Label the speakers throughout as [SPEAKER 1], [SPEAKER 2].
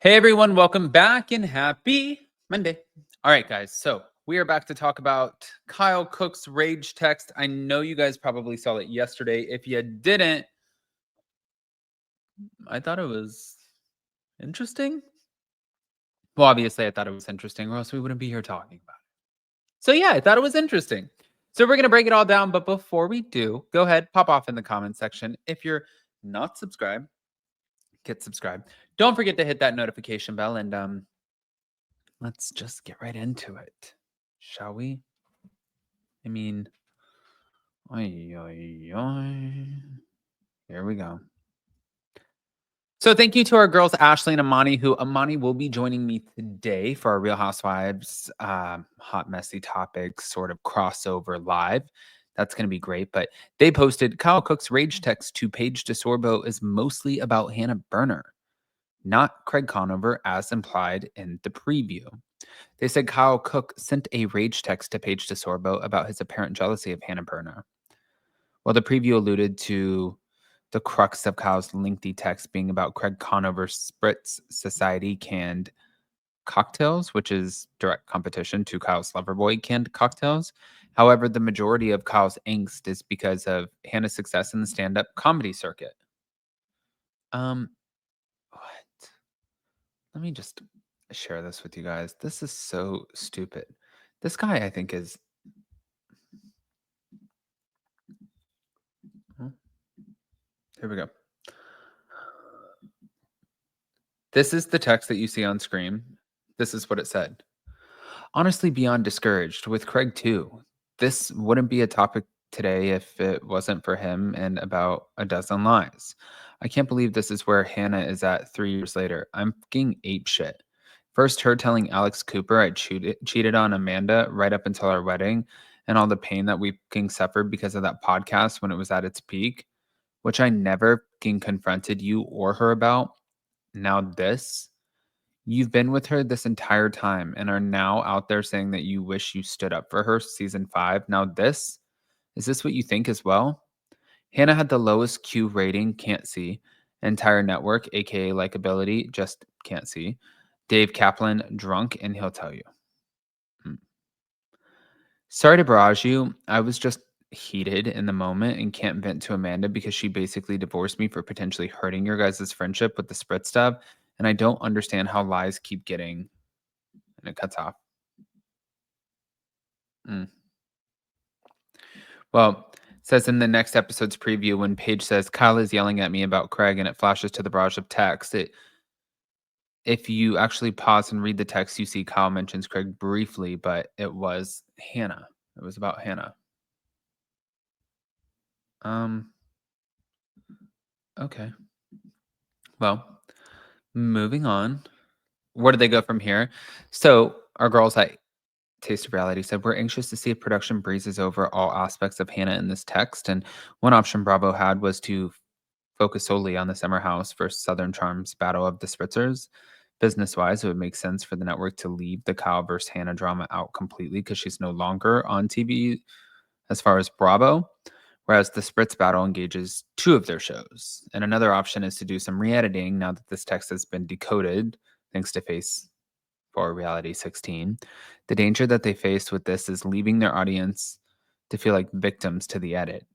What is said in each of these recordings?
[SPEAKER 1] Hey everyone, welcome back and happy Monday. All right, guys. So we are back to talk about Kyle Cook's rage text. I know you guys probably saw it yesterday. If you didn't, I thought it was interesting. Well, obviously, I thought it was interesting, or else we wouldn't be here talking about it. So, yeah, I thought it was interesting. So, we're going to break it all down. But before we do, go ahead, pop off in the comment section. If you're not subscribed, get subscribed. Don't forget to hit that notification bell and let's just get right into it, shall we? I mean, here we go. So thank you to our girls, Ashley and Amani, who Amani will be joining me today for our Real Housewives Hot Messy Topics sort of crossover live. That's going to be great. But they posted Kyle Cook's rage text to Paige DeSorbo is mostly about Hannah Berner, not Craig Conover, as implied in the preview. They said Kyle Cook sent a rage text to Paige DeSorbo about his apparent jealousy of Hannah Berner. Well, the preview alluded to the crux of Kyle's lengthy text being about Craig Conover's Spritz Society canned cocktails, which is direct competition to Kyle's Loverboy canned cocktails. However, the majority of Kyle's angst is because of Hannah's success in the stand-up comedy circuit. What? Let me just share this with you guys. This is so stupid. This guy, I think, is. Here we go. This is the text that you see on screen. This is what it said. Honestly, beyond discouraged with Craig too. This wouldn't be a topic today if it wasn't for him and about a dozen lies. I can't believe this is where Hannah is at 3 years later. I'm fucking ape shit. First, her telling Alex Cooper I cheated on Amanda right up until our wedding, and all the pain that we fucking suffered because of that podcast when it was at its peak, which I never fucking confronted you or her about. Now this. You've been with her this entire time and are now out there saying that you wish you stood up for her season 5. Now this? Is this what you think as well? Hannah had the lowest Q rating, can't see. Entire network, aka likability, just can't see. Dave Kaplan, drunk, and he'll tell you. Sorry to barrage you. I was just heated in the moment and can't vent to Amanda because she basically divorced me for potentially hurting your guys' friendship with the Sprit stuff. And I don't understand how lies keep getting. And it cuts off. Well, it says in the next episode's preview when Paige says Kyle is yelling at me about Craig and it flashes to the barrage of text. If you actually pause and read the text, you see Kyle mentions Craig briefly, but it was Hannah. It was about Hannah. Okay. Well, moving on. Where do they go from here? So our girls at Taste of Reality said, we're anxious to see if production breezes over all aspects of Hannah in this text. And one option Bravo had was to focus solely on the Summer House versus Southern Charms battle of the Spritzers. Business-wise, it would make sense for the network to leave the Kyle versus Hannah drama out completely because she's no longer on TV as far as Bravo, whereas the Spritz battle engages 2 of their shows. And another option is to do some re-editing now that this text has been decoded, thanks to Face for Reality 16. The danger that they face with this is leaving their audience to feel like victims to the edit.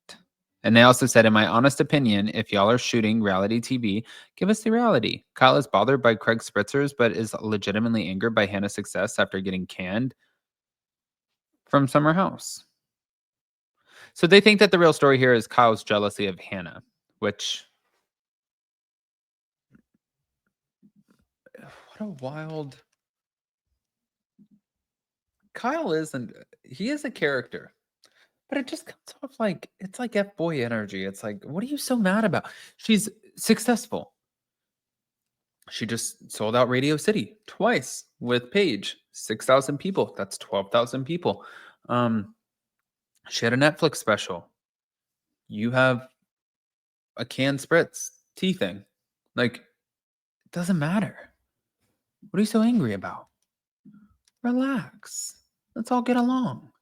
[SPEAKER 1] And they also said, in my honest opinion, if y'all are shooting reality TV, give us the reality. Kyle is bothered by Craig Spritzers, but is legitimately angered by Hannah's success after getting canned from Summer House. So they think that the real story here is Kyle's jealousy of Hannah, which... What a wild... Kyle isn't... He is a character. But it just comes off like it's like F-boy energy. It's like, what are you so mad about? She's successful. She just sold out Radio City twice with Paige. 6,000 people. That's 12,000 people. She had a Netflix special. You have a canned spritz tea thing. Like, it doesn't matter. What are you so angry about? Relax. Let's all get along.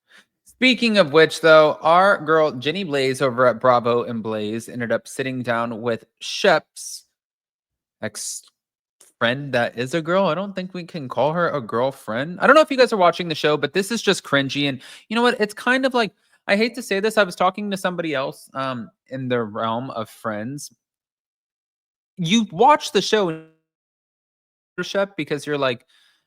[SPEAKER 1] Speaking of which, though, our girl Jenny Blaze over at Bravo and Blaze ended up sitting down with Shep's friend that is a girl. I don't think we can call her a girlfriend. I don't know if you guys are watching the show, but this is just cringy. And you know what? It's kind of like, I hate to say this. I was talking to somebody else in the realm of friends. You watch the show, Shep, because you're like,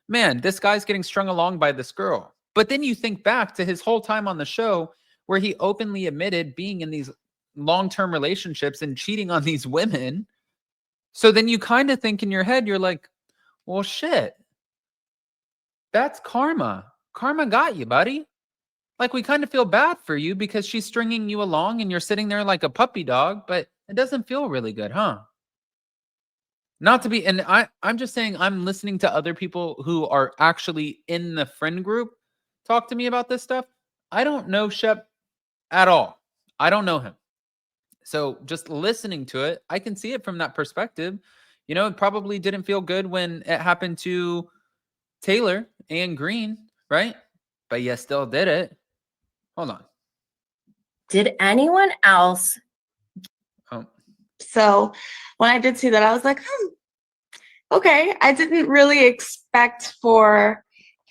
[SPEAKER 1] man, this guy's getting strung along by this girl. But then you think back to his whole time on the show where he openly admitted being in these long-term relationships and cheating on these women. So then you kind of think in your head, you're like, well, shit, that's karma. Karma got you, buddy. Like, we kind of feel bad for you because she's stringing you along and you're sitting there like a puppy dog, but it doesn't feel really good, huh? Not to be, and I'm just saying, I'm listening to other people who are actually in the friend group talk to me about this stuff. I don't know Shep at all. I don't know him. So just listening to it, I can see it from that perspective. You know, it probably didn't feel good when it happened to Taylor and Green, right? But you still did it. Hold on.
[SPEAKER 2] Did anyone else?
[SPEAKER 1] Oh.
[SPEAKER 3] So when I did see that, I was like, okay. I didn't really expect for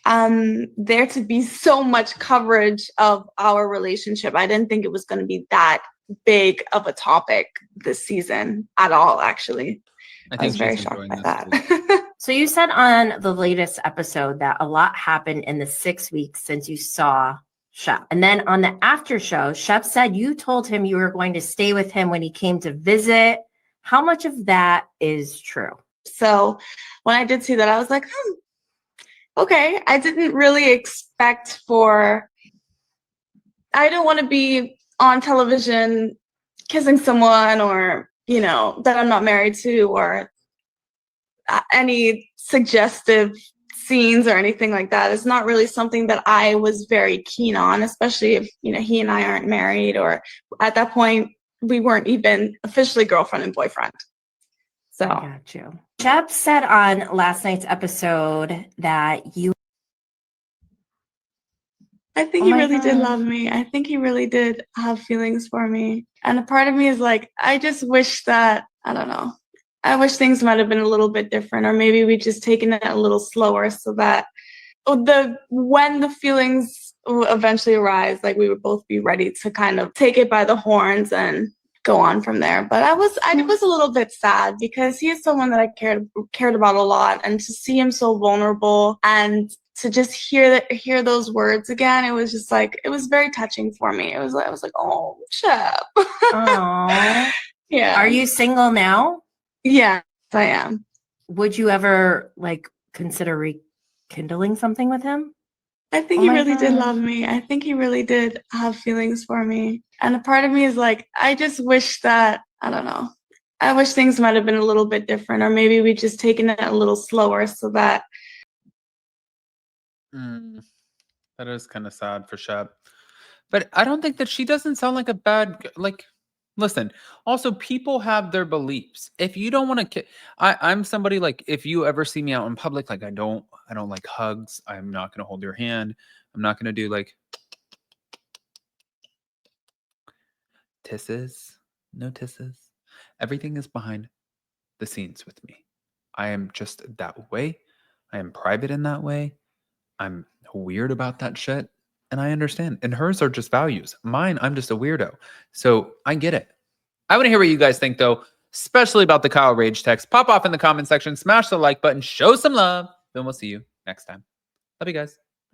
[SPEAKER 3] there to be so much coverage of our relationship. I didn't think it was going to be that big of a topic this season at all, actually. I was very shocked by that.
[SPEAKER 2] So you said on the latest episode that a lot happened in the 6 weeks since you saw Shep. And then on the after show, Shep said you told him you were going to stay with him when he came to visit. How much of that is true?
[SPEAKER 3] So when I did see that, I was like, okay. I didn't really expect for, I don't want to be on television kissing someone or, you know, that I'm not married to, or any suggestive scenes or anything like that. It's not really something that I was very keen on, especially if, you know, he and I aren't married, or at that point we weren't even officially girlfriend and boyfriend. So
[SPEAKER 2] I got you. Shep said on last night's episode that you,
[SPEAKER 3] I think he really did love me. I think he really did have feelings for me. And a part of me is like, I just wish that, I don't know, I wish things might have been a little bit different, or maybe we just taken it a little slower so that when the feelings eventually arise, like we would both be ready to kind of take it by the horns and go on from there. But I was a little bit sad because he is someone that I cared about a lot, and to see him so vulnerable and to just hear those words again, it was just like, it was very touching for me. I was like, oh, Shep.
[SPEAKER 2] Aww.
[SPEAKER 3] Yeah.
[SPEAKER 2] Are you single now?
[SPEAKER 3] Yeah, I am.
[SPEAKER 2] Would you ever like consider rekindling something with him?
[SPEAKER 3] I think he really did love me. I think he really did have feelings for me. And a part of me is like, I just wish that, I don't know, I wish things might have been a little bit different, or maybe we just taken it a little slower so that.
[SPEAKER 1] That is kind of sad for Shep. But I don't think that she doesn't sound like a bad, like, listen, also people have their beliefs. If you don't want to, I'm somebody like, if you ever see me out in public, like I don't like hugs. I'm not going to hold your hand. I'm not going to do like tisses, no tisses. Everything is behind the scenes with me. I am just that way. I am private in that way. I'm weird about that shit. And I understand. And hers are just values. Mine, I'm just a weirdo. So I get it. I want to hear what you guys think, though, especially about the Kyle Rage text. Pop off in the comment section, smash the like button, show some love. Then we'll see you next time. Love you guys.